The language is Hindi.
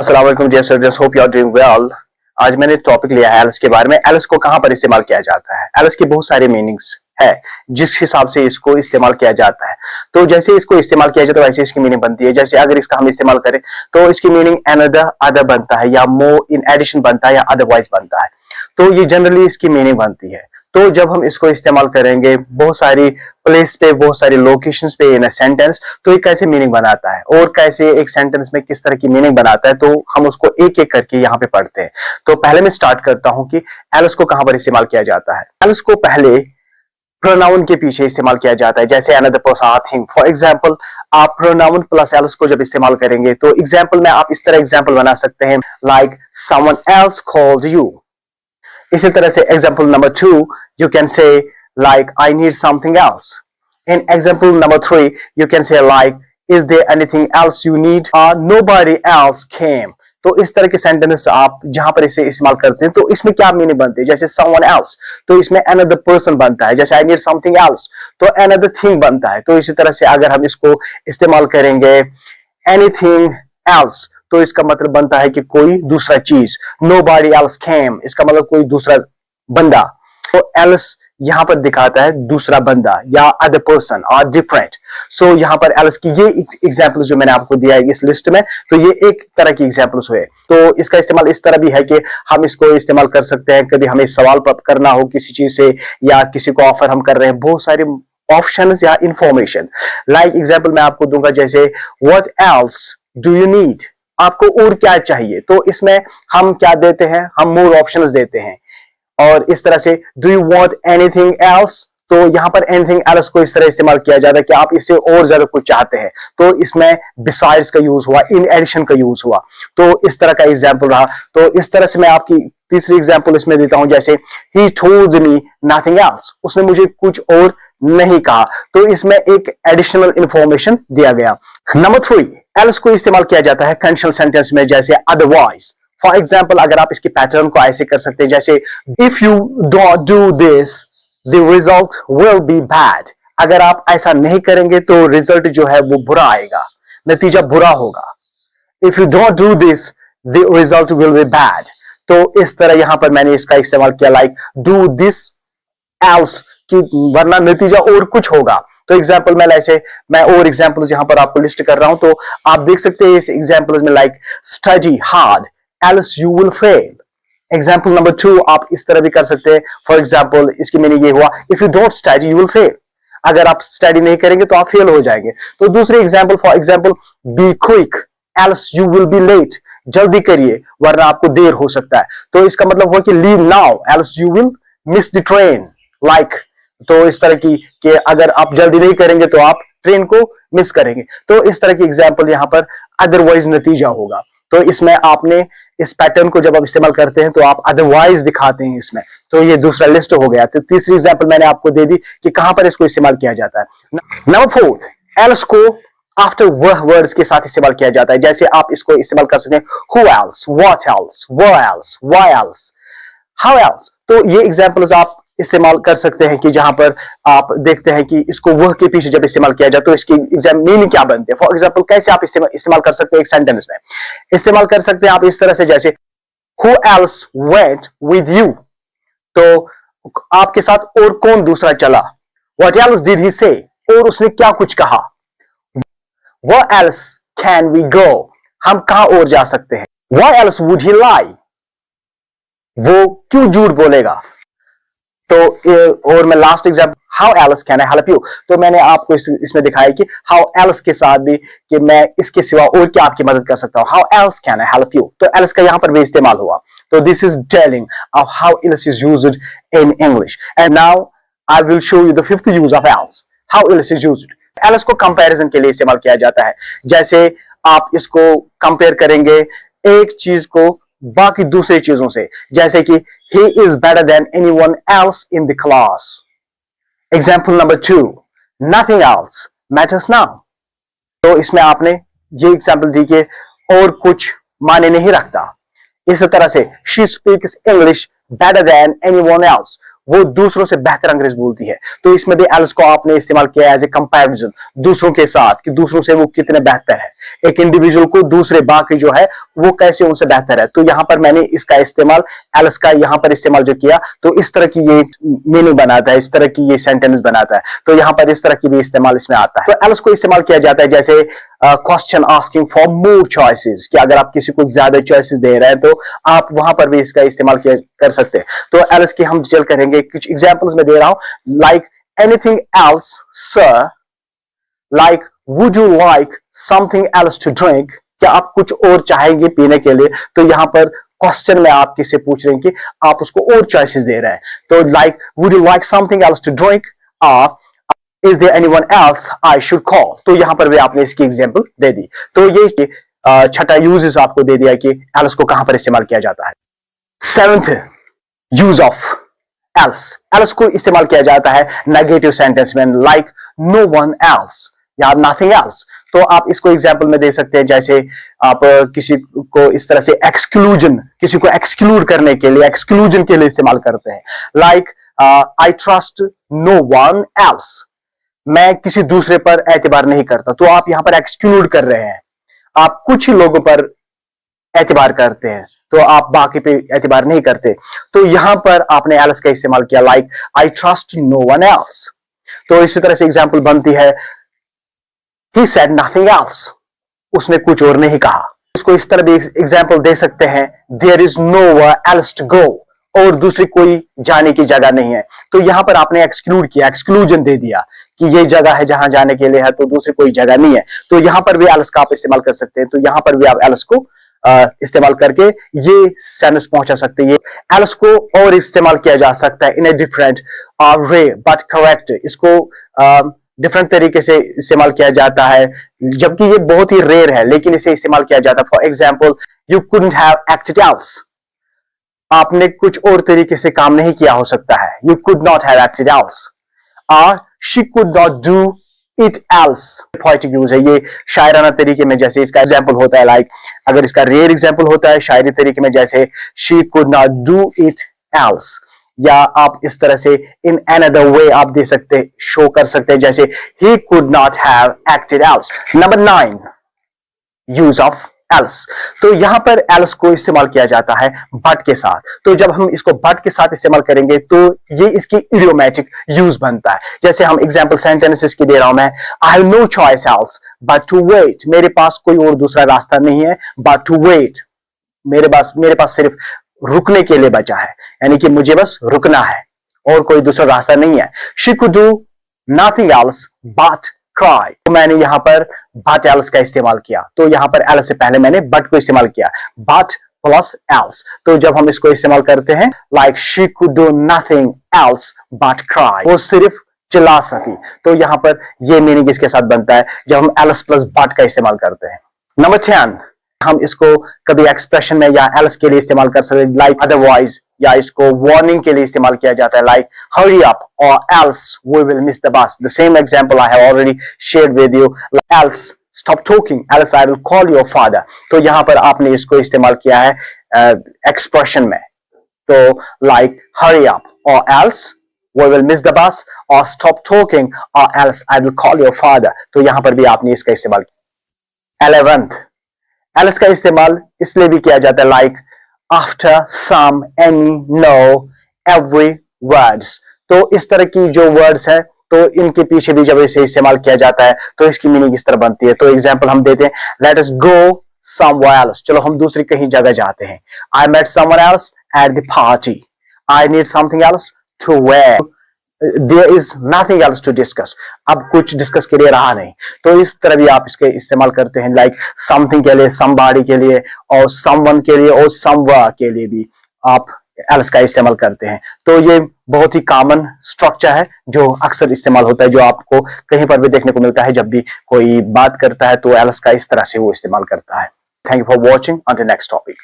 अस्सलाम वालेकुम dear students, hope you are doing well. आज मैंने टॉपिक लिया है एल्स के बारे में। एल्स को कहां पर इस्तेमाल किया जाता है। एल्स के बहुत सारे मीनिंग्स है जिस हिसाब से इसको इस्तेमाल किया जाता है। तो जैसे इसको इस्तेमाल किया जाता है वैसे इसकी मीनिंग बनती है। जैसे अगर इसका हम इस्तेमाल करें तो इसकी मीनिंग अनदर अदर बनता है, या मोर इन एडिशन बनता है, या अदरवाइज बनता है। तो ये जनरली इसकी मीनिंग बनती है। तो जब हम इसको इस्तेमाल करेंगे बहुत सारी प्लेस पे, बहुत सारी लोकेशंस पे इन अ सेंटेंस, तो ये कैसे मीनिंग बनाता है और कैसे एक सेंटेंस में किस तरह की मीनिंग बनाता है, तो हम उसको एक एक करके यहाँ पे पढ़ते हैं। तो पहले मैं स्टार्ट करता हूं कि एल्स को कहां पर इस्तेमाल किया जाता है। एल्स को पहले प्रोनाउन के पीछे इस्तेमाल किया जाता है, जैसे another person, thing. For example, आप प्रोनाउन प्लस एल्स को जब इस्तेमाल करेंगे तो एग्जाम्पल में आप इस तरह एग्जाम्पल बना सकते हैं, like someone else called you. इसी तरह से example number 2 you can say like I need something else. In example number 3 you can say like is there anything else you need? Nobody else came. तो इस तरह के सेंटेंस आप जहां पर इसे इस्तेमाल करते हैं तो इसमें क्या मीनिंग बनती है। जैसे someone else तो इसमें another person बनता है। जैसे I need something else तो another thing बनता है। तो इसी तरह से अगर हम इसको इस्तेमाल करेंगे anything else तो इसका मतलब बनता है कि कोई दूसरा चीज। Nobody else came इसका मतलब कोई दूसरा बंदा। तो else यहां पर दिखाता है दूसरा बंदा या अदर पर्सन और डिफरेंट। सो यहां पर else की ये एग्जांपल जो मैंने आपको दिया है इस लिस्ट में, तो ये एक तरह की एग्जांपल्स हुए। तो इसका इस्तेमाल इस तरह भी है कि हम इसको इस्तेमाल कर सकते हैं कभी हमें सवाल करना हो किसी चीज से, या किसी को ऑफर हम कर रहे हैं, बहुत सारे ऑप्शंस या इंफॉर्मेशन। लाइक एग्जांपल मैं आपको दूंगा, जैसे what else do you need, आपको और क्या चाहिए। तो इसमें हम क्या देते हैं, हम मोर ऑप्शंस देते हैं। और इस तरह से do you want anything else, तो यहां पर एनीथिंग एल्स को इस तरह इस्तेमाल किया जाता है कि आप इससे और ज्यादा कुछ चाहते हैं। तो इसमें बिसाइड्स का यूज हुआ, इन एडिशन का यूज हुआ। तो इस तरह का एग्जाम्पल रहा। तो इस तरह से मैं आपकी तीसरी एग्जाम्पल इसमें देता हूं, जैसे he told me nothing else, उसने मुझे कुछ और नहीं कहा। तो इसमें एक एडिशनल इंफॉर्मेशन दिया गया। नंबर 3 एल्स को इस्तेमाल किया जाता है कंडीशनल सेंटेंस में, जैसे अदरवाइज। फॉर एग्जाम्पल अगर आप इसके पैटर्न को ऐसे कर सकते हैं, जैसे if you don't do this the result will be bad, अगर आप ऐसा नहीं करेंगे तो रिजल्ट जो है वो बुरा आएगा, नतीजा बुरा होगा। If you don't do this the result will be bad. तो इस तरह यहां पर मैंने इसका इस्तेमाल किया, लाइक डू दिस एल्स कि वरना नतीजा और कुछ होगा। तो एग्जाम्पल मैं और एग्जाम्पल्स यहां पर आपको लिस्ट कर रहा हूं। तो आप देख सकते हैं इस एग्जाम्पल्स में, like study hard else you will fail. Example number 2 आप इस तरह भी कर सकते हैं। फॉर एग्जाम्पल इसकी मीनिंग ये हुआ, if you don't study you will fail, अगर आप स्टडी नहीं करेंगे तो आप फेल हो जाएंगे। तो दूसरी example, for example be quick else you will be late, जल्दी करिए वरना आपको देर हो सकता है। तो इसका मतलब हुआ कि leave now else you will miss the train, like तो इस तरह की कि अगर आप जल्दी नहीं करेंगे तो आप ट्रेन को मिस करेंगे। तो इस तरह की एग्जाम्पल यहां पर अदरवाइज नतीजा होगा। तो इसमें आपने इस पैटर्न को जब आप इस्तेमाल करते हैं तो आप अदरवाइज दिखाते हैं इसमें। तो ये दूसरा लिस्ट हो गया। तो तीसरी एग्जांपल मैंने आपको दे दी कि कहां पर इसको इस्तेमाल किया जाता है। नंबर 4 एल्स को आफ्टर वह वर्ड्स के साथ इस्तेमाल किया जाता है। जैसे आप इसको इस्तेमाल कर सकते हैं, who else, what else, where else, why else, how else. तो ये एग्जांपल्स आप इस्तेमाल कर सकते हैं कि जहां पर आप देखते हैं कि इसको वह के पीछे जब इस्तेमाल किया जाए तो इसकी मीनिंग क्या बनती है। फॉर एग्जांपल कैसे आप इस्तेमाल कर सकते हैं, एक सेंटेंस में इस्तेमाल कर सकते हैं आप इस तरह से, जैसे who else went with you, तो आपके साथ और कौन दूसरा चला। what else did he say, और उसने क्या कुछ कहा। where else can we go, हम कहां और जा सकते हैं। why else would he lie, वो क्यों झूठ बोलेगा। तो और मैं last example, how else can I help you, तो मैंने आपको इसमें दिखाया कि हाउ एल्स के साथ भी कि मैं इसके सिवा और क्या आपकी मदद कर सकता हूं। How else can I help you, तो एल्स का यहां पर भी इस्तेमाल हुआ। तो this is telling of how else is used in English. And now I will show you the fifth use of else, how else is used. Else को कंपैरिजन के लिए इस्तेमाल किया जाता है। जैसे आप इसको कंपेयर करेंगे एक चीज को बाकी दूसरी चीजों से, जैसे कि he is better than anyone else in the class. Example number 2 nothing else matters now. तो इसमें आपने ये एग्जाम्पल दी कि और कुछ माने नहीं रखता। इस तरह से she speaks English better than anyone else, वो दूसरों से बेहतर अंग्रेज बोलती है। तो इसमें भी एल्स को आपने इस्तेमाल किया एज ए कंपैरिजन दूसरों के साथ, कि दूसरों से वो कितने बेहतर है, एक इंडिविजुअल को दूसरे बाकी जो है वो कैसे उनसे बेहतर है। तो यहां पर मैंने इसका इस्तेमाल, एल्स का यहां पर इस्तेमाल जो किया, तो इस तरह की ये मीनिंग बनाता है, इस तरह की ये सेंटेंस बनाता है। तो यहां पर इस तरह की भी इस्तेमाल इसमें आता है। तो एल्स को इस्तेमाल किया जाता है जैसे question asking for more choices, कि अगर आप किसी को ज्यादा चॉइसेस दे रहे हैं तो आप वहां पर भी इसका इस्तेमाल कर सकते हैं। तो एल्स की हम डिटेल करेंगे, कुछ एग्जांपल्स में दे रहा हूं, like anything else sir, like would you like something else to drink, क्या आप कुछ और चाहेंगे पीने के लिए। तो यहां पर क्वेश्चन में आप किससे पूछ रहे हैं कि आप उसको और चॉइसेस दे रहे हैं। तो like would you like something else to drink, is there anyone else I should call. तो यहां पर भी आपने इसकी एग्जांपल दे दी। तो ये छठा यूजेस आपको दे दिया कि एल्स को कहां पर इस्तेमाल किया जाता है। Seventh use of else, else को इस्तेमाल किया जाता है नेगेटिव सेंटेंस में, लाइक नो वन एल्स या नथिंग एल्स। तो आप इसको एग्जांपल में दे सकते हैं, जैसे आप किसी को इस तरह से एक्सक्लूजन, किसी को एक्सक्लूड करने के लिए, एक्सक्लूजन के लिए इस्तेमाल करते हैं, like I trust no one else, मैं किसी दूसरे पर एतबार नहीं करता। तो आप यहां पर एक्सक्लूड कर रहे हैं, आप कुछ ही लोगों पर एतबार करते हैं, तो आप बाकी पे एतबार नहीं करते। तो यहां पर आपने एल्स का इस्तेमाल किया, like I trust no one else. तो इसी तरह से एग्जांपल बनती है, he said nothing else, उसने कुछ और नहीं कहा। इसको इस तरह भी एग्जांपल दे सकते हैं, there is nowhere else to go, और दूसरी कोई जाने की जगह नहीं है। तो यहां पर आपने एक्सक्लूड किया, एक्सक्लूजन दे दिया कि ये जगह है जहां जाने के लिए है, तो दूसरी कोई जगह नहीं है। तो यहां पर भी एल्स का आप इस्तेमाल कर सकते हैं। तो यहां पर भी आप एल्स को इस्तेमाल करके ये सेंटेंस पहुंचा सकते हैं। एल्स को और इस्तेमाल किया जा सकता है in a different way but correct, इसको डिफरेंट तरीके से इस्तेमाल किया जाता है, जबकि ये बहुत ही रेयर है, लेकिन इसे इस्तेमाल किया जाता है। For example, you couldn't have acted else, आपने कुछ और तरीके से काम नहीं किया हो सकता है, you could not have acted else, और she could not do it else. Poetic use है ये शायराना तरीके में, जैसे इसका एग्जाम्पल होता है, लाइक अगर इसका रेयर एग्जाम्पल होता है शायरी तरीके में, जैसे she could not do it else, या आप इस तरह से इन अनदर वे आप दे सकते, शो कर सकते हैं, जैसे he could not have acted else. Number 9 use of else. तो यहां पर एल्स को इस्तेमाल किया जाता है बट के साथ। तो जब हम इसको बट के साथ इस्तेमाल करेंगे तो ये इसकी इडियोमैटिक यूज बनता है। जैसे हम एग्जांपल सेंटेंसेस की दे रहा हूं मैं, I have no choice else but to wait, मेरे पास कोई और दूसरा रास्ता नहीं है, बट टू वेट, मेरे पास सिर्फ रुकने के लिए बचा है, यानी कि मुझे बस रुकना है और कोई दूसरा रास्ता नहीं है। She could do nothing else but cry, तो मैंने यहां पर बट एल्स का इस्तेमाल किया। तो यहां पर एल्स से पहले मैंने बट को इस्तेमाल किया, बट प्लस एल्स। तो जब हम इसको इस्तेमाल करते हैं, like she could do nothing else but cry, वो सिर्फ चिल्ला सकी। तो यहां पर ये मीनिंग इसके साथ बनता है जब हम एल्स प्लस बट का इस्तेमाल करते हैं। नंबर 10, हम इसको कभी एक्सप्रेशन में या एल्स के लिए इस्तेमाल कर सकते हैं, लाइक अदरवाइज, या इसको वार्निंग के लिए इस्तेमाल किया जाता है, लाइक हरी अप और else we will miss the bus. The same example I have already shared with you, else stop talking else I will call your father. तो यहां पर आपने इसको इस्तेमाल किया है एक्सप्रेशन में, तो लाइक हरी अप और else we will miss the bus, or stop talking or else I will call your father। तो यहां पर भी आपने इसका इस्तेमाल किया। 11th, else का इस्तेमाल इसलिए भी किया जाता है, लाइक आफ्टर, सम, एनी, नो, एवरी वर्ड्स। तो इस तरह की जो वर्ड्स है, तो इनके पीछे भी जब इसे इस्तेमाल किया जाता है तो इसकी मीनिंग इस तरह बनती है। तो एग्जाम्पल हम देते हैं, let us go somewhere else, चलो हम दूसरी कहीं जगह जाते हैं। I met someone else at the party, I need something else to wear, there is nothing else to discuss, अब कुछ डिस्कस के लिए रहा नहीं। तो इस तरह भी आप इसके इस्तेमाल करते हैं, लाइक समथिंग के लिए, somebody के लिए, और someone के लिए, और somewhere के लिए भी आप else का इस्तेमाल करते हैं। तो ये बहुत ही कॉमन स्ट्रक्चर है जो अक्सर इस्तेमाल होता है, जो आपको कहीं पर भी देखने को मिलता है। जब भी कोई बात करता है तो else का इस तरह से वो इस्तेमाल करता है। Thank you for watching, on the next topic.